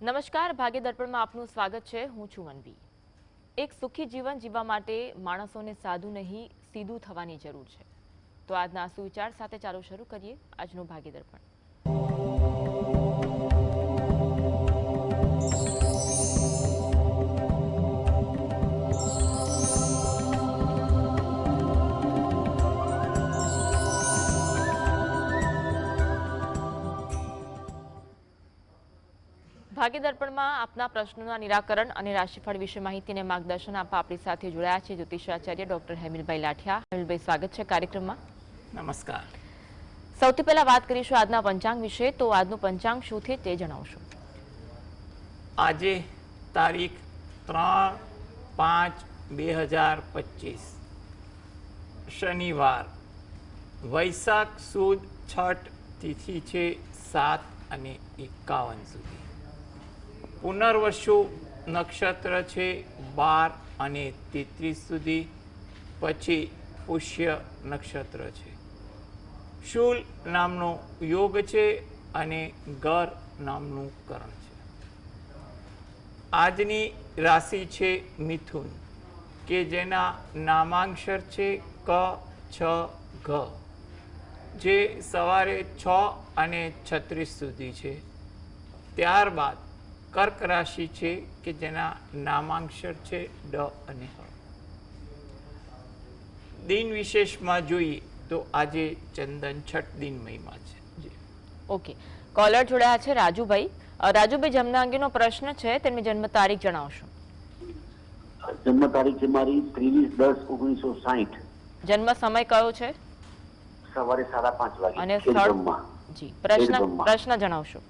નમસ્કાર, ભાગ્ય દર્પણમાં આપનું સ્વાગત છે। હું છું મનવી। એક સુખી જીવન જીવવા માટે માણસોને સાદું નહીં સીધું થવાની જરૂર છે। તો આજના સુવિચાર સાથે ચાલો શરૂ કરીએ આજનું ભાગ્ય દર્પણ। ભાગ્ય દર્પણમાં આપના પ્રશ્નોના નિરાકરણ અને રાશિફળ વિશે માહિતી અને માર્ગદર્શન આપવા આપણી સાથે જોડાયા છે જ્યોતિષાચાર્ય ડોક્ટર હેમિલભાઈ લાઠિયા। હેમિલભાઈ, સ્વાગત છે કાર્યક્રમમાં। નમસ્કાર। સૌથી પહેલા વાત કરીશું આજના પંચાંગ વિશે। તો આજનું પંચાંગ શું છે તે જણાવશો? આજે તારીખ 3/5/2025 શનિવાર, વૈશાખ સુદ છઠ તિથિ છે 7:51 સુધી। પુનર્વસુ નક્ષત્ર છે 12:33 સુધી, પછી પુષ્ય નક્ષત્ર છે। શૂલ નામનો યોગ છે અને ગર નામનું કરણ છે। આજની રાશિ છે મિથુન, કે જેના નામાંક્ષર છે ક, છ, ઘ, જે સવારે 6:36 સુધી છે। ત્યારબાદ કર્ક રાશિ છે કે જેના નામાંક્ષર છે ડ અને હ। દિન વિશેષમાં જોઈએ તો આજે ચંદન છઠ દિન મહિમા છે। ઓકે, કોલર જોડાયા છે રાજુભાઈ। રાજુભાઈ, જન્મ અંગેનો પ્રશ્ન છે, તેમની જન્મ તારીખ જણાવશો? જન્મ તારીખ છે મારી 23/10/1960। જન્મ સમય કયો છે? સવારે 5:30 વાગે। અને સ્થળ? જી, પ્રશ્ન જણાવશો?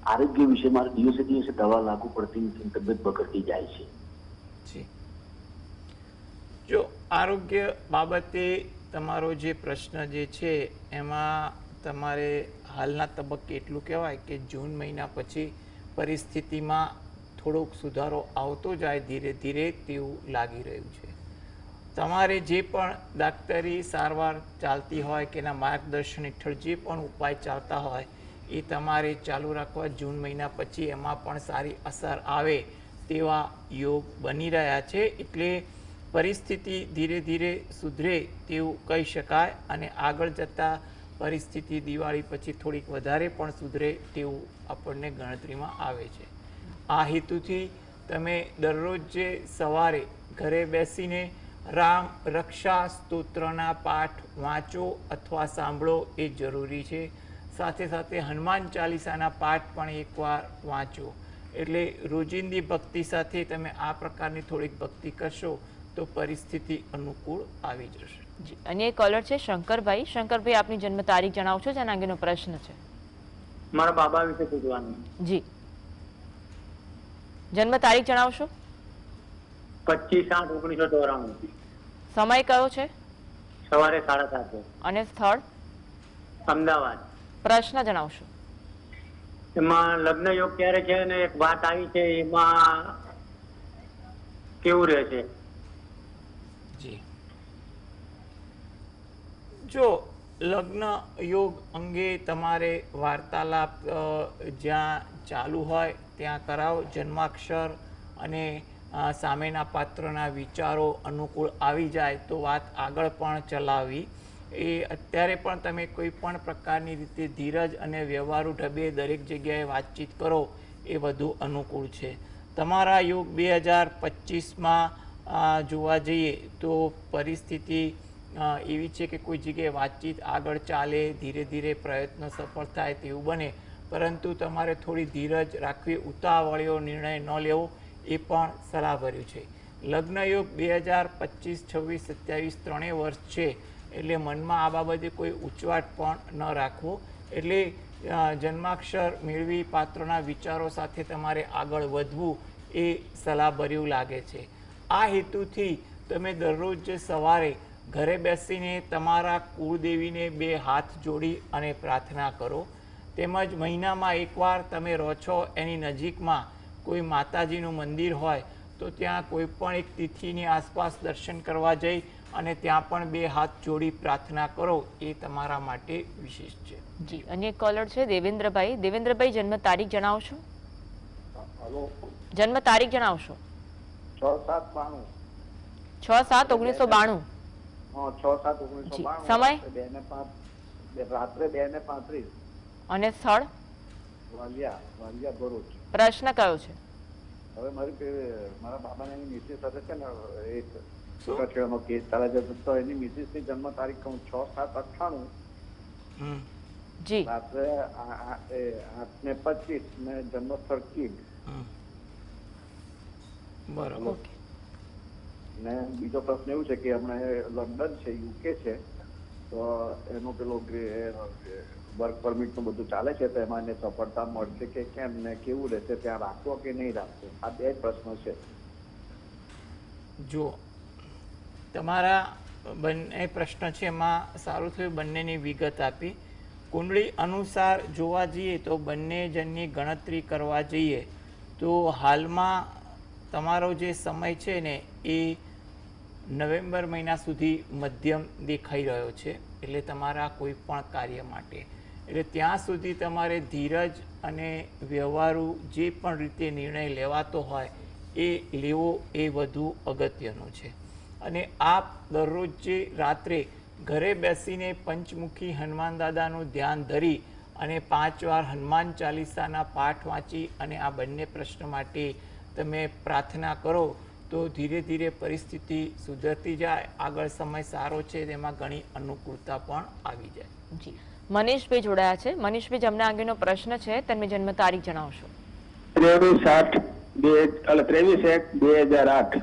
આરોગ્ય વિશે મારે દિવસે દિવસે દવા લાગુ પડતી નથી, તબિયત બગડતી જાય છે। જો આરોગ્ય બાબતે તમારો જે પ્રશ્ન જે છે એમાં તમારે હાલના તબક્કે એટલું કહેવાય કે જૂન મહિના પછી પરિસ્થિતિમાં થોડોક સુધારો આવતો જાય ધીરે ધીરે તેવું લાગી રહ્યું છે। તમારે જે પણ દાક્તરી સારવાર ચાલતી હોય કે એના માર્ગદર્શન હેઠળ જે પણ ઉપાય ચાલતા હોય એ તમારે ચાલુ રાખવા। જૂન મહિના પછી એમાં પણ સારી અસર આવે તેવા યોગ બની રહ્યા છે, એટલે પરિસ્થિતિ ધીરે ધીરે સુધરે તેવું કહી શકાય। અને આગળ જતાં પરિસ્થિતિ દિવાળી પછી થોડીક વધારે પણ સુધરે તેવું આપણને ગણતરીમાં આવે છે। આ હેતુથી તમે દરરોજ જે સવારે ઘરે બેસીને રામ રક્ષા સ્તોત્રના પાઠ વાંચો અથવા સાંભળો એ જરૂરી છે। સાથે સાથે હનુમાન ચાલીસાના પાઠ પણ એકવાર વાંચો, એટલે રોજિંદી ભક્તિ સાથે તમે આ પ્રકારની થોડીક ભક્તિ કરશો તો પરિસ્થિતિ અનુકૂળ આવી જશે। જી, અને એક કોલર છે શંકરભાઈ। શંકરભાઈ, આપની જન્મ તારીખ જણાવશો? જેના અંગેનો પ્રશ્ન છે। મારા બાબા વિશે પૂછવાનું। જી, જન્મ તારીખ જણાવશો? 25/8/1994। સમય કયો છે? સવારે 7:30। અને સ્થળ? અમદાવાદ। પ્રશ્ન જણાવશો? એમાં લગ્ન યોગ ક્યારે છે અને એક વાત આવી છે એમાં કેવું રહેશે? જી, જો લગ્ન યોગ અંગે તમારે વાર્તાલાપ જ્યાં ચાલુ હોય ત્યાં કરાવો। જન્માક્ષર અને સામેના પાત્રના વિચારો અનુકૂળ આવી જાય તો વાત આગળ પણ ચલાવવી। એ અત્યારે પણ તમે કોઈ પણ પ્રકારની રીતે ધીરજ અને વ્યવહારુ ઢબે દરેક જગ્યાએ વાતચીત કરો એ વધુ અનુકૂળ છે। તમારા યોગ 2025માં જોવા જઈએ તો પરિસ્થિતિ એવી છે કે કોઈ જગ્યાએ વાતચીત આગળ ચાલે, ધીરે ધીરે પ્રયત્ન સફળ થાય તેવું બને, પરંતુ તમારે થોડી ધીરજ રાખવી, ઉતાવળિયો નિર્ણય ન લેવો એ પણ સલાહભર્યું છે। લગ્ન યોગ 2025-26-27 ત્રણેય વર્ષ છે, એટલે મનમાં આ બાબતે કોઈ ઉચવાટ પણ ન રાખવો। એટલે જન્માક્ષર મેળવી પાત્રના વિચારો સાથે તમારે આગળ વધવું એ સલાહભર્યું લાગે છે। આ હેતુથી તમે દરરોજ સવારે ઘરે બેસીને તમારા કુળદેવીને 2 હાથ જોડી અને પ્રાર્થના કરો, તેમજ મહિનામાં એકવાર તમે રહો છો એની નજીકમાં કોઈ માતાજીનું મંદિર હોય તો ત્યાં કોઈ પણ એક તિથિની આસપાસ દર્શન કરવા જઈ અને ત્યાં પણ 2 હાથ જોડી પ્રાર્થના કરો એ તમારા માટે વિશેષ છે। જી, અને એક કોલર છે દેવેન્દ્રભાઈ। દેવેન્દ્રભાઈ, જન્મ તારીખ જણાવશો? હલો, જન્મ તારીખ જણાવશો? 6/7/92. 6/7/1992. હા, 6/7/1992. જી. સમય? રાત્રે 2:35. અને સ્થળ? વાલિયા ભરૂચ. પ્રશ્ન કયો છે? હવે મારા બાબાને એની મિસિસ સાથે છે ને એક છૂટાછેડાનો કેસ ચાલે છે, તો એની મિસિસની જન્મ તારીખ કહું 6/7/98. હમ. જી. રાત્રે 8:25 ને જન્મ સ્થળ કીડ. હમ. બરાબર. ઓકે. ને બીજો પ્રશ્ન એવું છે કે હમણાં લંડન છે, યુકે છે, તો એનું પેલું વર્ક પરમિટ નું બધું ચાલે છે, તો એમાં એને સફળતા મળશે કે કેમ, ને કેવું રહેશે, ત્યાં રાખવો કે નહીં રાખવો, આ બે પ્રશ્નો છે. જો તમારા બંને પ્રશ્ન છે એમાં સારું થયું બંનેની વિગત આપી. કુંડળી અનુસાર જોવા જઈએ તો બંને જણની ગણતરી કરવા જઈએ તો હાલમાં તમારો જે સમય છે ને એ નવેમ્બર મહિના સુધી મધ્યમ દેખાઈ રહ્યો છે, એટલે તમારા કોઈ પણ કાર્ય માટે. એટલે ત્યાં સુધી તમારે ધીરજ અને વ્યવહારુ જે પણ રીતે નિર્ણય લેવાતો હોય એ લેવો એ વધુ અગત્યનું છે. અને આપ દરરોજ જે રાત્રે ઘરે બેસીને પંચમુખી હનુમાન દાદાનું ધ્યાન ધરી અને 5 વાર હનુમાન ચાલીસાના પાઠ વાંચી અને આ બંને પ્રશ્ન માટે તમે પ્રાર્થના કરો તો ધીરે ધીરે પરિસ્થિતિ સુધરતી જાય, આગળ સમય સારો છે તેમાં ઘણી અનુકૂળતા પણ આવી જાય. જી. મનીષભાઈ જોડાયા છે. મનીષભાઈ, જમના અંગેનો પ્રશ્ન છે, તેમની જન્મ તારીખ જણાવશો? 23/8/2008.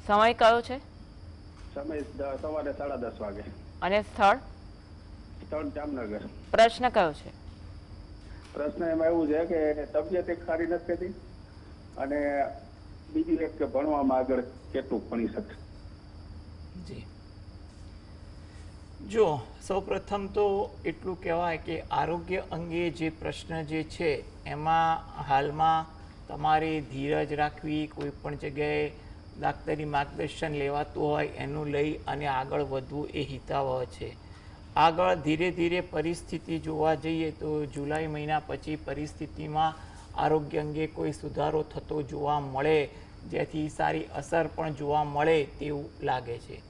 સમય કયો છે? સમય સવારે 10:30 વાગે. અને સ્થળ? સ્થળ જામનગર. પ્રશ્ન કયો છે? પ્રશ્ન એમાં એવું છે કે તબિયત એક સારી નથી થતી, અને બીજી એક કે ભણવામાં આગળ કેટલું ભણી શકશે. જી. જો સૌપ્રથમ તો એટલું કહેવાય કે આરોગ્ય અંગે જે પ્રશ્ન જે છે એમાં હાલમાં તમારે ધીરજ રાખવી, કોઈ પણ જગ્યાએ ડાક્ટરી માર્ગદર્શન લેવાતું હોય એનું લઈ અને આગળ વધવું એ હિતાવહ છે. આગળ ધીરે ધીરે પરિસ્થિતિ જોવા જઈએ તો જુલાઈ મહિના પછી પરિસ્થિતિમાં આરોગ્ય અંગે કોઈ સુધારો થતો જોવા મળે, જેથી સારી અસર પણ જોવા મળે તેવું લાગે છે.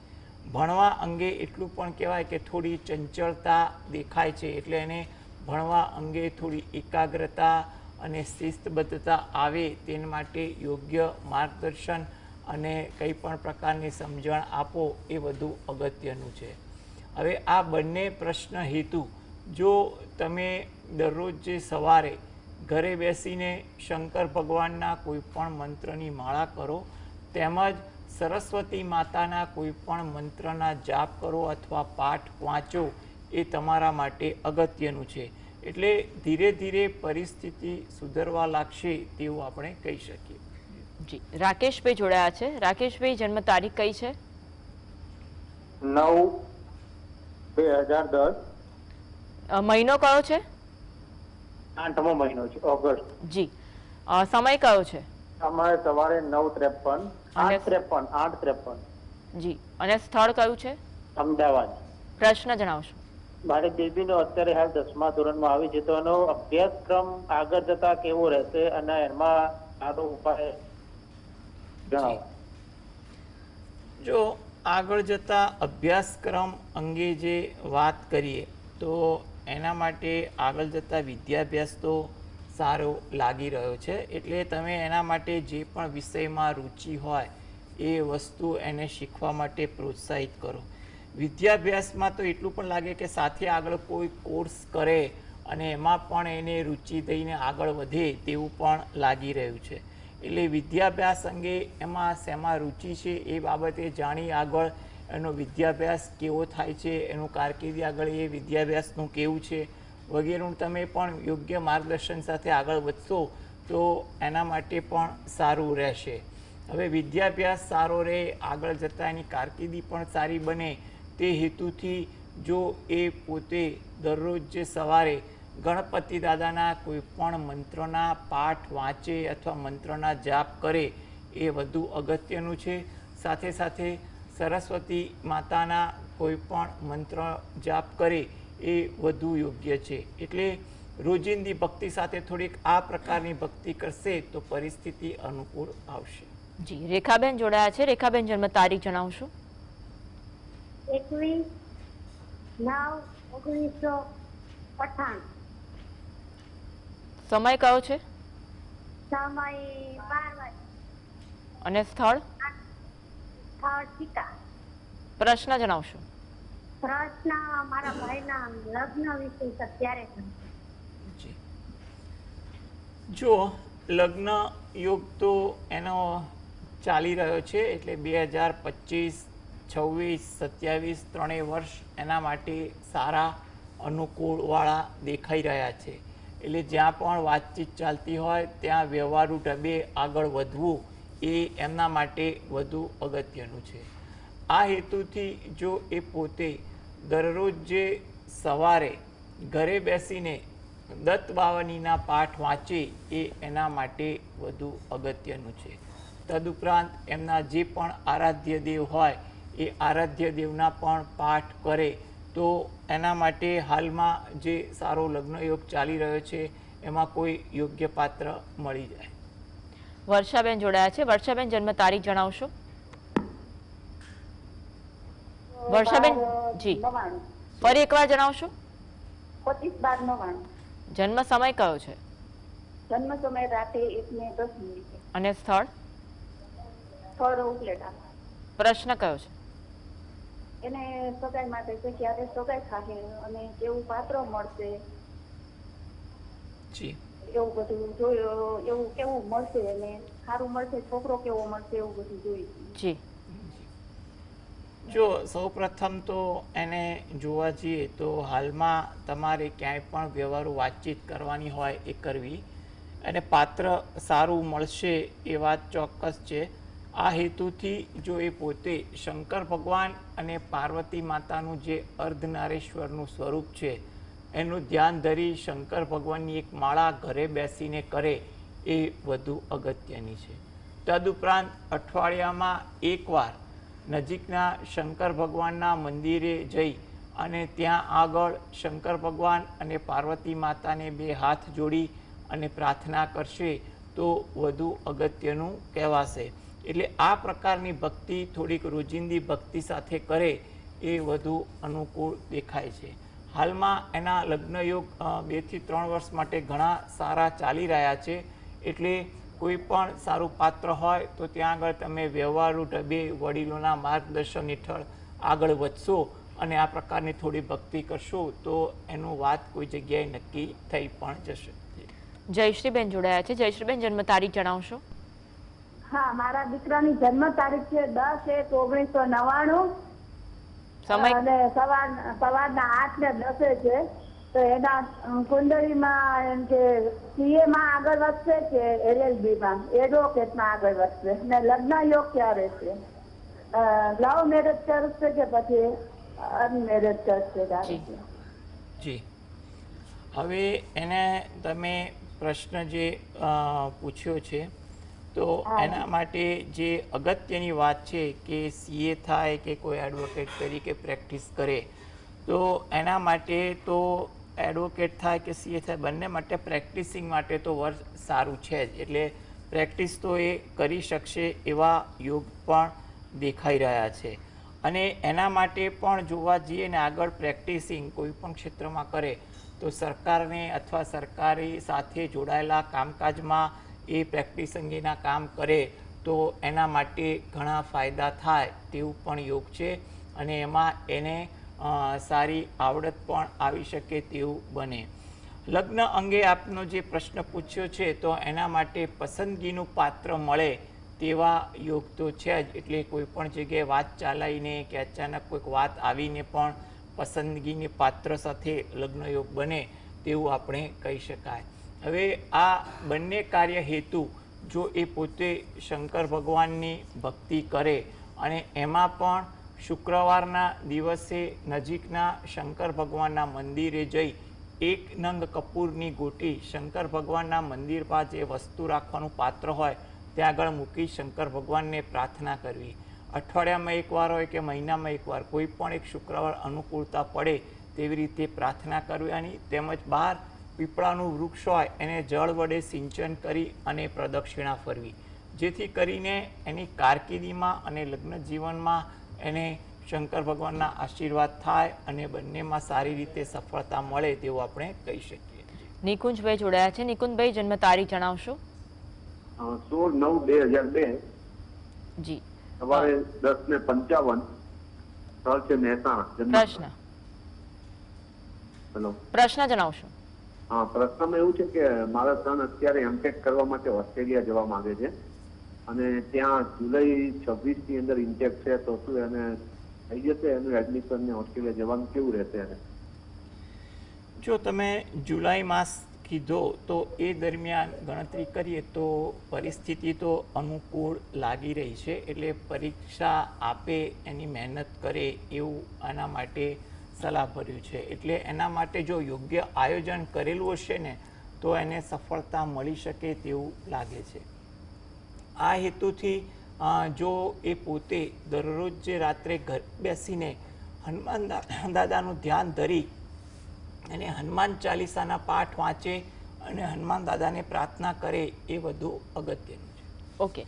ભણવા અંગે એટલું પણ કહેવાય કે થોડી ચંચળતા દેખાય છે, એટલે એને ભણવા અંગે થોડી એકાગ્રતા અને શિસ્તબદ્ધતા આવે તેના માટે યોગ્ય માર્ગદર્શન અને કંઈ પણ પ્રકારની સમજણ આપો એ વધુ અગત્યનું છે. હવે આ બંને પ્રશ્ન હેતુ જો તમે દરરોજ જે સવારે ઘરે બેસીને શંકર ભગવાનના કોઈ પણ મંત્રની માળા કરો, તેમજ સરસ્વતી માતાના કોઈ પણ મંત્રના જાપ કરો અથવા પાઠ વાંચો એ તમારા માટે અગત્યનું છે. એટલે ધીરે ધીરે પરિસ્થિતિ સુધરવા લાગશે તેવું આપણે કહી શકીએ. જી. રાકેશભાઈ જોડાયા છે. રાકેશભાઈ, જન્મ તારીખ કઈ છે? 9/2010. મહિનો કયો છે? 8મો મહિનો છે, ઓગસ્ટ. જી. સમય કયો છે? અમારે સવારે 9:53. 8:53. જી. અને સ્થળ કયું છે? અમદાવાદ. પ્રશ્ન જણાવશો? મારી બેબીનો અત્યારે હાલ 10મા ધોરણમાં આવી છે, તો એનો અભ્યાસક્રમ આગળ જતા કેવો રહેશે અને એમાં સારો ઉપાય જણાવો. જો આગળ જતા અભ્યાસક્રમ અંગે જે વાત કરીએ તો એના માટે આગળ જતા વિદ્યાભ્યાસ તો સારો લાગી રહ્યો છે, એટલે તમે એના માટે જે પણ વિષયમાં રુચિ હોય એ વસ્તુ એને શીખવા માટે પ્રોત્સાહિત કરો. વિદ્યાભ્યાસમાં તો એટલું પણ લાગે કે સાથે આગળ કોઈ કોર્સ કરે અને એમાં પણ એને રુચિ દઈને આગળ વધે તેવું પણ લાગી રહ્યું છે. એટલે વિદ્યાભ્યાસ અંગે એમાં શેમાં રુચિ છે એ બાબતે જાણી આગળ એનો વિદ્યાભ્યાસ કેવો થાય છે, એનું કારકિર્દી આગળ એ વિદ્યાભ્યાસનું કેવું છે વગેરેનું તમે પણ યોગ્ય માર્ગદર્શન સાથે આગળ વધશો તો એના માટે પણ સારું રહેશે. હવે વિદ્યાભ્યાસ સારો રહે, આગળ જતાં એની કારકિર્દી પણ સારી બને તે હેતુથી જો એ પોતે દરરોજ જે સવારે ગણપતિ દાદાના કોઈ પણ મંત્રના પાઠ વાંચે અથવા મંત્રના જાપ કરે એ વધુ અગત્યનું છે. સાથે સાથે સરસ્વતી માતાના કોઈ પણ મંત્ર જાપ કરે એ વધુ યોગ્ય છે. એટલે રોજિંદી ભક્તિ સાથે થોડીક આ પ્રકારની ભક્તિ કરશે તો પરિસ્થિતિ અનુકૂળ આવશે. જી, રેખાબેન જોડાયા છે. રેખાબેન, જન્મ તારીખ જણાવશો? 21/9/1998. સમય કયો છે સમય 12 વાગે. અને સ્થળ? સ્થળ ચિકા. પ્રશ્ન જણાવશો? પ્રશ્ન મારા ભાઈના લગ્ન વિશે છે ત્યારે છે. જી. જો લગ્ન યોગ તો એનો ચાલી રહ્યો છે, એટલે 2025, 26, 27 ત્રણેય વર્ષ એના માટે સારા અનુકૂળવાળા દેખાઈ રહ્યા છે. એટલે જ્યાં પણ વાતચીત ચાલતી હોય ત્યાં વ્યવહારુ ઢબે આગળ વધવું એ એમના માટે વધુ અગત્યનું છે. આ હેતુથી જો એ પોતે દરરોજ જે સવારે ઘરે બેસીને દત્ત બાવનીના પાઠ વાંચે એ એના માટે વધુ અગત્યનું છે. તદુપરાંત એમના જે પણ આરાધ્ય દેવ હોય એ આરાધ્ય દેવના પણ પાઠ કરે તો એના માટે હાલમાં જે સારો લગ્ન યોગ ચાલી રહ્યો છે એમાં કોઈ યોગ્ય પાત્ર મળી જાય. વર્ષાબેન જોડાયા છે. વર્ષાબેન, જન્મ તારીખ જણાવશો? વર્ષાબેન જી, 99. ફરી એકવાર જણાવશો? 25/12/99. જન્મ સમય કયો છે જન્મ સમય રાતે 1:10. અને સ્થળ? સ્થળ ઉપલેટા. પ્રશ્ન કયો છે? એને સગાઈ માટે છે, ક્યારે સગાઈ થાય અને કેવું પાત્ર મળશે જી. એવું બધું જોયું. એવું કેવું મળશે અને સારું મળશે, છોકરો કેવો મળશે એવું બધું જોયું. જી, જો સૌપ્રથમ તો એને જોવા જઈએ તો હાલમાં તમારે ક્યાંય પણ વ્યવહારુ વાતચીત કરવાની હોય એ કરવી, અને પાત્ર સારું મળશે એ વાત ચોક્કસ છે. આ હેતુથી જો એ પોતે શંકર ભગવાન અને પાર્વતી માતાનું જે અર્ધનારેશ્વરનું સ્વરૂપ છે એનું ધ્યાન ધરી શંકર ભગવાનની એક માળા ઘરે બેસીને કરે એ વધુ અગત્યની છે. તદુપરાંત અઠવાડિયામાં એકવાર નજીકના શંકર ભગવાનના મંદિરે જઈ અને ત્યાં આગળ શંકર ભગવાન અને પાર્વતી માતાને બે હાથ જોડી અને પ્રાર્થના કરશે તો વધુ અગત્યનું કહેવાશે. એટલે આ પ્રકારની ભક્તિ થોડીક રોજિંદી ભક્તિ સાથે કરે એ વધુ અનુકૂળ દેખાય છે. હાલમાં એના લગ્ન યોગ 2 થી 3 વર્ષ માટે ઘણા સારા ચાલી રહ્યા છે. એટલે કોઈ પણ સારું પાત્ર હોય તો ત્યાં આગળ તમે વ્યવહારુ ઢબે વડીલોના માર્ગદર્શન હેઠળ આગળ વધશો અને આ પ્રકારની થોડી ભક્તિ કરશો તો એનું વાત કોઈ જગ્યાએ નક્કી થઈ પણ જશે. જયશ્રીબેન જોડાયા છે. જયશ્રીબેન, જન્મ તારીખ જણાવશો? હા, મારા દીકરાની જન્મ તારીખ છે 10/1/1999. સમય? અને સવારના 8:10 છે. તો એના કુંડળીમાં એમ કે CA માં આગળ વધશે કે LLB માં એડવોકેટમાં આગળ વધશે, ને લગ્ન યોગ ક્યારે છે? લવ મેરેજ કરશે કે પછી અનમેરેજ કરશે? જી. હવે એને તમે પ્રશ્ન જે પૂછ્યો છે તો એના માટે જે અગત્યની વાત છે કે CA થાય કે કોઈ એડવોકેટ તરીકે પ્રેક્ટિસ કરે તો એના માટે તો એડવોકેટ થાય કે CA થાય બંને માટે પ્રેક્ટિસિંગ માટે તો વર્ષ સારું છે જ. એટલે પ્રેક્ટિસ તો એ કરી શકશે એવા યોગ પણ દેખાઈ રહ્યા છે. અને એના માટે પણ જોવા જઈએ ને આગળ પ્રેક્ટિસિંગ કોઈ પણ ક્ષેત્રમાં કરે તો સરકારને અથવા સરકારી સાથે જોડાયેલા કામકાજમાં એ પ્રેક્ટિસ અંગેના કામ કરે તો એના માટે ઘણા ફાયદા થાય તેવું પણ યોગ છે. અને એમાં એને સારી આવડત પણ આવી શકે તેવું બને. લગ્ન અંગે આપનો જે પ્રશ્ન પૂછ્યો છે તો એના માટે પસંદગીનું પાત્ર મળે તેવા યોગ તો છે જ. એટલે કોઈ પણ જગ્યાએ વાત ચાલાઈને કે અચાનક કોઈક વાત આવીને પણ પસંદગીની પાત્ર સાથે લગ્ન યોગ બને તેવું આપણે કહી શકાય. હવે આ બંને કાર્ય હેતુ જો એ પોતે શંકર ભગવાનની ભક્તિ કરે અને એમાં પણ શુક્રવારના દિવસે નજીકના શંકર ભગવાનના મંદિરે જઈ 1 નંગ કપૂરની ગોટી શંકર ભગવાનના મંદિર પાસે જે વસ્તુ રાખવાનું પાત્ર હોય ત્યાં આગળ મૂકી શંકર ભગવાનને પ્રાર્થના કરવી. અઠવાડિયામાં એકવાર હોય કે મહિનામાં એકવાર કોઈ પણ એક શુક્રવાર અનુકૂળતા પડે તેવી રીતે પ્રાર્થના કરવાની. તેમજ બહાર પીપળાનું વૃક્ષ હોય એને જળ વડે સિંચન કરી અને પ્રદક્ષિણા ફરવી, જેથી કરીને એની કારકિર્દીમાં અને લગ્ન જીવનમાં એને શંકર ભગવાનના આશીર્વાદ થાય અને બંનેમાં સારી રીતે સફળતા મળે તેવું આપણે કહી શકીએ. નિકુંજભાઈ જોડાયા છે. નિકુંજભાઈ, જન્મ તારીખ જણાવશો? 16/9/2002. જી. સવારે 10:55. સ્થળ છે મહેસાણા. પ્રશ્ન હેલો, પ્રશ્ન જણાવશો? હા, પ્રશ્નમાં એવું છે કે મારા સન અત્યારે એમટેક કરવા માટે ઓસ્ટ્રેલિયા જવા માંગે છે અને ત્યાં જુલાઈ 26 ની અંદર ઇન્ટેક છે, તો શું એને થઈ જશે એનું એડમિશન ને ઓસ્ટ્રેલિયા જવાનું કેવું રહેશે એને? જો તમે જુલાઈ માસ કીધો તો એ દરમિયાન ગણતરી કરીએ તો પરિસ્થિતિ તો અનુકૂળ લાગી રહી છે, એટલે પરીક્ષા આપે એની મહેનત કરે એવું આના માટે સલાહભર્યું છે. એટલે એના માટે જો યોગ્ય આયોજન કરેલું હશે ને તો એને સફળતા મળી શકે તેવું લાગે છે. આ હેતુથી જો એ પોતે દરરોજ જે રાત્રે ઘર બેસીને હનુમાન દાદાનું ધ્યાન ધરી અને હનુમાન ચાલીસાના પાઠ વાંચે અને હનુમાન દાદાને પ્રાર્થના કરે એ વધુ અગત્યનું છે. ઓકે,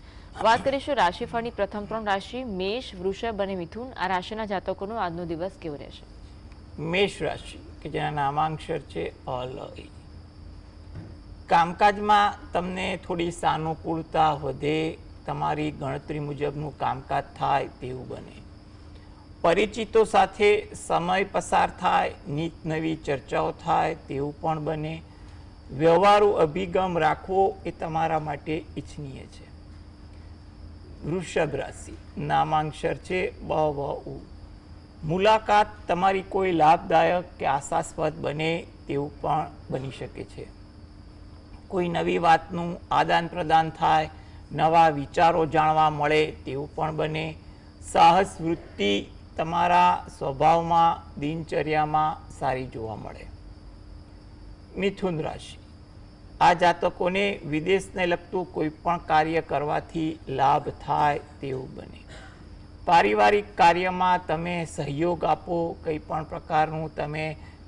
વાત કરીશું રાશિફળની. પ્રથમ 3 રાશિ મેષ, વૃષભ અને મિથુન. આ રાશિના જાતકોનો આજનો દિવસ કેવો રહેશે? મેષ રાશિ કે જેના નામાંક્ષર છે અલય. કામકાજમાં તમને થોડી સાનુકૂળતા વધે, તમારી ગણતરી મુજબનું કામકાજ થાય તેવું બને. પરિચિતો સાથે સમય પસાર થાય, નીત નવી ચર્ચાઓ થાય તેવું પણ બને. વ્યવહારુ અભિગમ રાખવો એ તમારા માટે ઈચ્છનીય છે. વૃષભ રાશિ નામાંક્ષર છે બવઉ. મુલાકાત તમારી કોઈ લાભદાયક કે આશાસ્પદ બને તેવું પણ બની શકે છે. કોઈ નવી વાતનું આદાન પ્રદાન થાય, નવા વિચારો જાણવા મળે તેવું પણ બને. સાહસ વૃત્તિ તમારા સ્વભાવમાં, દિનચર્યામાં સારી જોવા મળે. મિથુન રાશિ આ જાતકોને વિદેશને લગતું કોઈ પણ કાર્ય કરવાથી લાભ થાય તેવું બને. પારિવારિક કાર્યમાં તમે સહયોગ આપો, કંઈ પણ પ્રકારનું તમે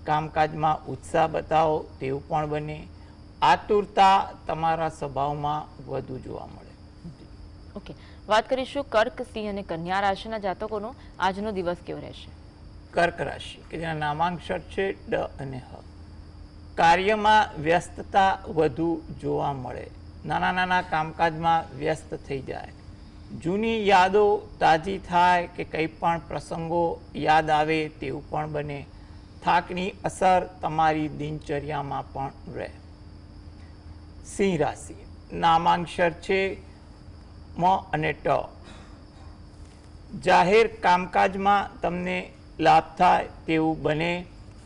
કામકાજમાં ઉત્સાહ બતાવો તેવું પણ બને. આતુરતા તમારા સ્વભાવમાં વધુ જોવા મળે. ઓકે, વાત કરીશું કર્ક, સિંહ અને કન્યા રાશિના જાતકોનો આજનો દિવસ કેવો રહેશે? કર્ક રાશિ કે જેના નામાંક્ષર છે ડ અને હ. કાર્યમાં વ્યસ્તતા વધુ જોવા મળે. નાના નાના કામકાજમાં વ્યસ્ત થઈ જાય. જૂની યાદો તાજી થાય કે કંઈ પણ પ્રસંગો યાદ આવે તેવું પણ બને. થાકની અસર તમારી દિનચર્યામાં પણ રહે. સિંહ રાશિ નામાંક્ષર છે મ અને ટ. જાહેર કામકાજમાં તમને લાભ થાય તેવું બને.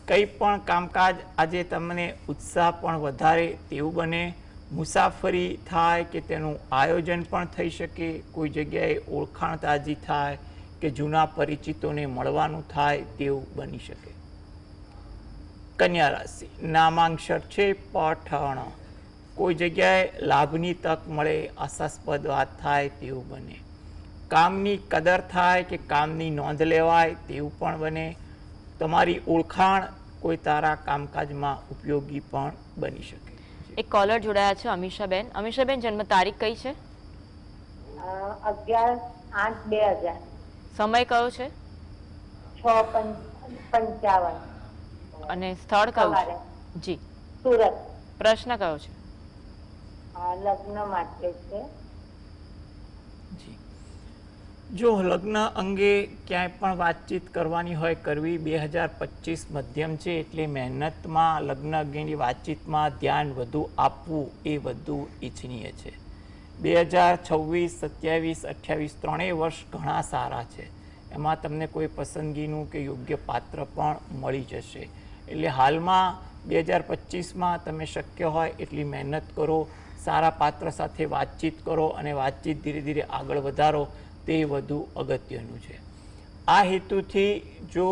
કંઈ પણ કામકાજ આજે તમને ઉત્સાહ પણ વધારે તેવું બને. મુસાફરી થાય કે તેનું આયોજન પણ થઈ શકે. કોઈ જગ્યાએ ઓળખાણ તાજી થાય કે જૂના પરિચિતોને મળવાનું થાય તેવું બની શકે. કન્યા રાશિ નામાંક્ષર છે પઠણ. કોઈ જગ્યાએ લાભની તક મળે, આશાસ્પદ વાત થાય તેવું બને. કામની કદર થાય કે કામની નોંધ લેવાય તેવું પણ બને. તમારી ઓળખાણ કોઈ તારા કામકાજમાં ઉપયોગી પણ બની શકે. એક કોલર જોડાયા છે, અમીષાબેન. અમીષાબેન, જન્મ તારીખ કઈ છે? 11/8/2000. સમય કયો છે? 6:55. અને સ્થળ કયું છે? જી. સુરત. પ્રશ્ન કયો છે? લગ્ન માટે છે. જી, જો લગ્ન અંગે ક્યાંય પણ વાતચીત કરવાની હોય કરવી, 2025 મધ્યમ છે એટલે મહેનતમાં લગ્ન અંગેની વાતચીતમાં ધ્યાન વધુ આપવું એ વધુ ઈચ્છનીય છે. 2026, 27, 28 ત્રણેય વર્ષ ઘણા સારા છે. એમાં તમને કોઈ પસંદગીનું કે યોગ્ય પાત્ર પણ મળી જશે. એટલે હાલમાં 2025માં તમે શક્ય હોય એટલી મહેનત કરો, સારા પાત્ર સાથે વાતચીત કરો અને વાતચીત ધીરે ધીરે આગળ વધારો તે વધુ અગત્યનું છે. આ હેતુથી જો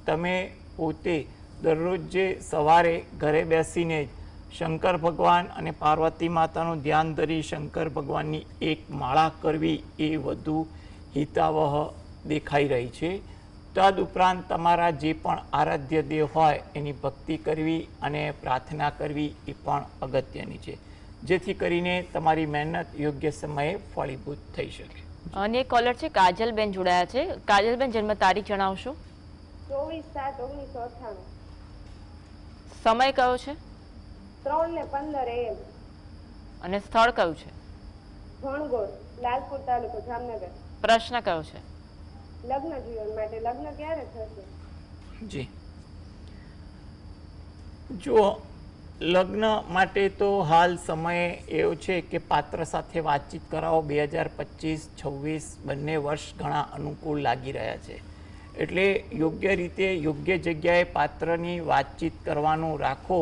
તમે પોતે દરરોજ જે સવારે ઘરે બેસીને શંકર ભગવાન અને પાર્વતી માતાનું ધ્યાન ધરી શંકર ભગવાનની એક માળા કરવી એ વધુ હિતાવહ દેખાઈ રહી છે. તદ ઉપરાંત તમારા જે પણ આરાધ્ય દેવ હોય એની ભક્તિ કરવી અને પ્રાર્થના કરવી એ પણ અગત્યની છે, જેથી કરીને તમારી મહેનત યોગ્ય સમયે ફળીભૂત થઈ શકે. અને કોલર છે કાજલબેન જોડાયા છે. કાજલબેન, જન્મ તારીખ જણાવશો? 24/7/1998. સમય કયો છે? 3:15 AM. અને સ્થળ કયું છે? ભણગોળ, લાલપુર તાલુકો, જામનગર. પ્રશ્ન કયો છે? લગ્ન જીવન માટે લગ્ન ક્યારે થશે? જી, જો લગ્ન માટે તો હાલ સમય એવો છે કે પાત્ર સાથે વાતચીત કરાવો. 2025-26 બંને વર્ષ ઘણા અનુકૂળ લાગી રહ્યા છે, એટલે યોગ્ય રીતે યોગ્ય જગ્યાએ પાત્રની વાતચીત કરવાનું રાખો.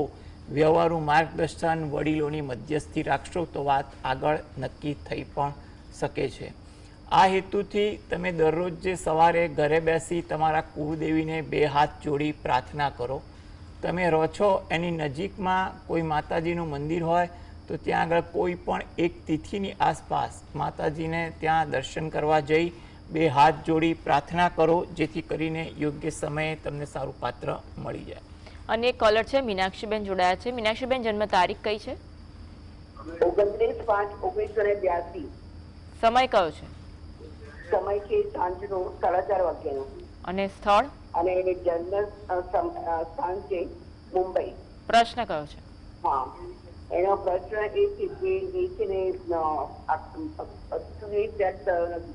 વ્યવહારુ માર્ગદર્શન, વડીલોની મધ્યસ્થી રાખશો તો વાત આગળ નક્કી થઈ પણ શકે છે. આ હેતુથી તમે દરરોજ જે સવારે ઘરે બેસી તમારા કુળદેવીને 2 હાથ જોડી પ્રાર્થના કરો. તમે રહો છો એની નજીકમાં કોઈ માતાજીનું મંદિર હોય તો ત્યાં આગળ કોઈ પણ એક તિથિની આસપાસ માતાજીને ત્યાં દર્શન કરવા જઈ 2 હાથ જોડી પ્રાર્થના કરો, જેથી કરીને યોગ્ય સમયે તમને સારું પાત્ર મળી જાય. અને એક કોલર છે મીનાક્ષીબેન જોડાયા છે. મીનાક્ષીબેન, જન્મ તારીખ કઈ છે? 29/5/1982. સમય કયો છે? સમય છે સાંજનો 4:30 વાગ્યાનો. અને સ્થળ? અને જન્મ સ્થાન છે મુંબઈ. પ્રશ્ન કયો છે? હા, એનો પ્રશ્ન એ છે કે એ છે ને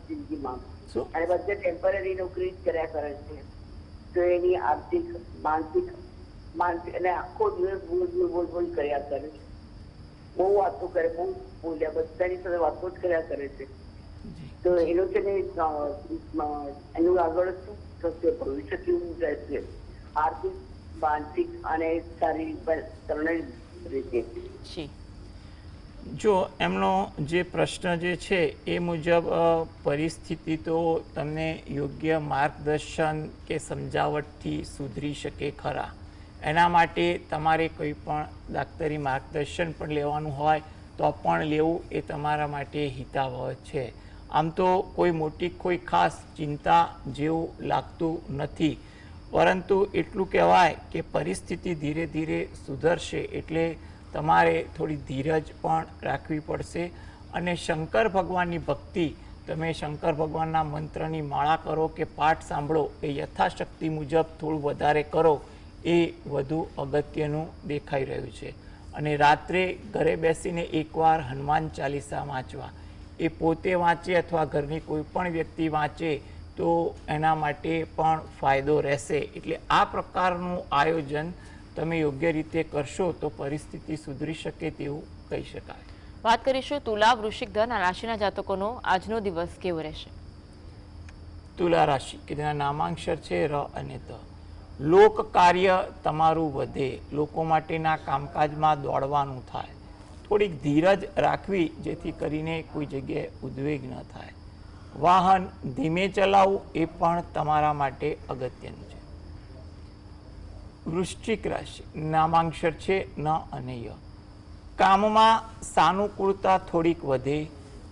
જિંદગીમાં અને બધા ટેમ્પરરી નોકરી કર્યા કરે છે, તો એની આર્થિક માનસિક અને આખો દિવસ બોલ કર્યા કરે છે. બહુ વાતો કરે, બહુ બોલ્યા, બધાની સાથે વાતો જ કર્યા કરે છે. તો એનું છે ને એનું આગળ શું થશે, ભવિષ્ય કેવું રહેશે, આર્થિક, માનસિક અને શારીરિક ત્રણેય રીતે? જો એમનો જે પ્રશ્ન જે છે એ મુજબ પરિસ્થિતિ તો તમને યોગ્ય માર્ગદર્શન કે સમજાવટથી સુધરી શકે ખરા. એના માટે તમારે કોઈ પણ ડાક્ટરી માર્ગદર્શન પણ લેવાનું હોય તો પણ લેવું એ તમારા માટે હિતાવહ છે. આમ તો કોઈ મોટી કોઈ ખાસ ચિંતા જેવું લાગતું નથી, પરંતુ એટલું કહેવાય કે પરિસ્થિતિ ધીરે ધીરે સુધરશે, એટલે તમારે થોડી ધીરજ પણ રાખવી પડશે. અને શંકર ભગવાનની ભક્તિ, તમે શંકર ભગવાનના મંત્રની માળા કરો કે પાઠ સાંભળો, એ યથાશક્તિ મુજબ થોડું વધારે કરો, એ વધુ અગત્યનું દેખાઈ રહ્યું છે. અને રાત્રે ઘરે બેસીને એકવાર હનુમાન ચાલીસા વાંચવા, એ પોતે વાંચે અથવા ઘરની કોઈ પણ વ્યક્તિ વાંચે તો એના માટે પણ ફાયદો રહેશે. એટલે આ પ્રકારનું આયોજન તમે યોગ્ય રીતે કરશો તો પરિસ્થિતિ સુધરી શકે તેવું કહી શકાય. વાત કરીશું તુલા, વૃશ્ચિક, ધન રાશિના જાતકોનો આજનો દિવસ કેવો રહેશે? તુલા રાશિ કે જેના નામાંક્ષર છે ર અને ત. લોક કાર્ય તમારું વધે, લોકો માટેના કામકાજમાં દોડવાનું થાય. થોડીક ધીરજ રાખવી જેથી કરીને કોઈ જગ્યાએ ઉદ્વેગ ન થાય. વાહન ધીમે ચલાવવું એ પણ તમારા માટે અગત્યનું છે. વૃશ્ચિક રાશિ, નામાંક્ષર છે ન અને ય. કામમાં સાનુકૂળતા થોડીક વધે.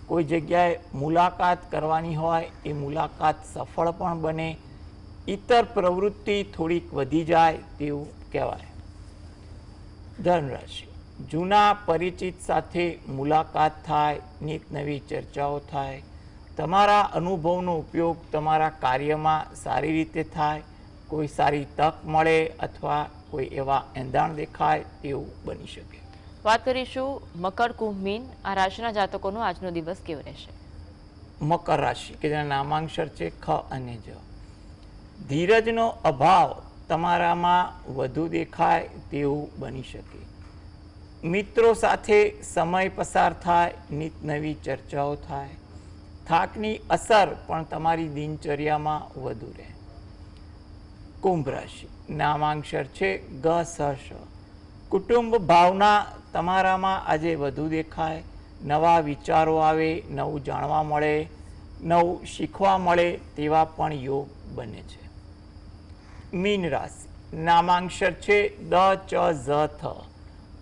કોઈ જગ્યાએ મુલાકાત કરવાની હોય એ મુલાકાત સફળ પણ બને. ઇતર પ્રવૃત્તિ થોડીક વધી જાય તેવું કહેવાય. ધન રાશિ, જૂના પરિચિત સાથે મુલાકાત થાય, નીત નવી ચર્ચાઓ થાય. તમારા અનુભવનો ઉપયોગ તમારા કાર્યમાં સારી રીતે થાય. કોઈ સારી તક મળે અથવા કોઈ એવા એંધાણ દેખાય તેવું બની શકે. વાત કરીશું મકર, કુંભ, મીન આ રાશિના જાતકોનો આજનો દિવસ કેવો રહેશે? મકર રાશિ કે જેના નામાંક્ષર છે ખ અને જ. ધીરજનો અભાવ તમારામાં વધુ દેખાય તેવું બની શકે. મિત્રો સાથે સમય પસાર થાય, નીત નવી ચર્ચાઓ થાય. થાકની અસર પણ તમારી દિનચર્યામાં વધુ રહે. કુંભ રાશિ, નામાંક્ષર છે ગ સ શ. કુટુંબ ભાવના તમારામાં આજે વધુ દેખાય. નવા વિચારો આવે, નવું જાણવા મળે, નવું શીખવા મળે તેવા પણ યોગ બને છે. મીન રાશિ, નામાંક્ષર છે દ ચ ઝ થ.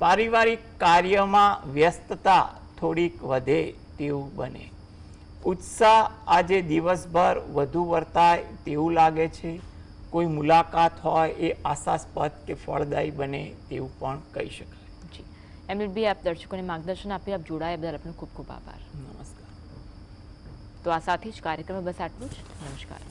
પારિવારિક કાર્યમાં વ્યસ્તતા થોડીક વધે તેવું બને. ઉત્સાહ આજે દિવસભર વધુ વર્તાય તેવું લાગે છે. કોઈ મુલાકાત હોય એ આશાસ્પદ કે ફળદાયી બને તેવું પણ કહી શકાય. જી એમએલબી આપ દર્શકોને માર્ગદર્શન આપી આપ જોડાયા બદલ આપનો ખૂબ ખૂબ આભાર. નમસ્કાર. તો આ સાથે જ કાર્યક્રમ બસ આટલું જ. નમસ્કાર.